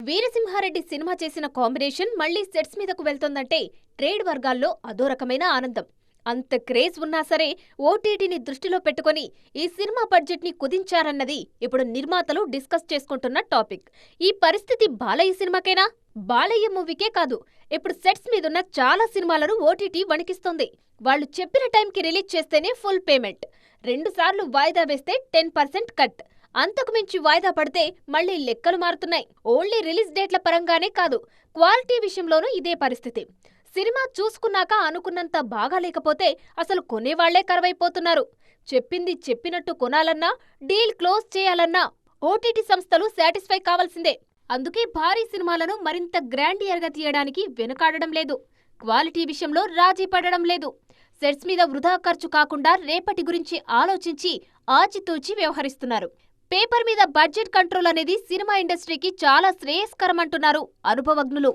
Veera Simha Reddy cinema చేసిన combination మళ్లీ sets మీదకు వెళ్తోందంటే ట్రేడ్ వర్గాల్లో అదో రకమైన ఆనందం. అంత క్రేజ్ ఉన్నా సరే ఓటీటీని దృష్టిలో పెట్టుకుని ఈ సినిమా బడ్జెట్ ని కుదించారన్నది ఇప్పుడు నిర్మాతలు డిస్కస్ చేసుకుంటున్న టాపిక్. ఈ పరిస్థితి బాలయ్య సినిమాకేనా? బాలయ్య మూవీకే కాదు, ఇప్పుడు సెట్స్ మీదున్న చాలా సినిమాలను ఓటీటీ వణికిస్తోంది. వాళ్ళు చెప్పిన టైంకి రిలీజ్ చేస్తేనే ఫుల్ పేమెంట్, 2 సార్లు వాయిదా వేస్తే 10% కట్, అంతకు మించి వాయిదా పడితే మళ్లీ లెక్కలు మారుతున్నాయి. ఓన్లీ రిలీజ్ డేట్ల పరంగానే కాదు, క్వాలిటీ విషయంలోనూ ఇదే పరిస్థితి. సినిమా చూసుకున్నాక అనుకున్నంత బాగా లేకపోతే అసలు కొనేవాళ్లే కరువైపోతున్నారు. చెప్పింది చెప్పినట్టు కొనాలన్నా, డీల్ క్లోజ్ చేయాలన్నా ఓటీటీ సంస్థలు సాటిస్ఫై కావాల్సిందే. అందుకే భారీ సినిమాలను మరింత గ్రాండియర్గా తీయడానికి వెనుకాడడం లేదు, క్వాలిటీ విషయంలో రాజీ పడడం లేదు. సెట్స్ మీద వృధా ఖర్చు కాకుండా రేపటి గురించి ఆలోచించి ఆచితూచి వ్యవహరిస్తున్నారు. పేపర్ మీద బడ్జెట్ కంట్రోల్ అనేది సినిమా ఇండస్ట్రీకి చాలా శ్రేయస్కరమంటున్నారు అనుభవజ్ఞులు.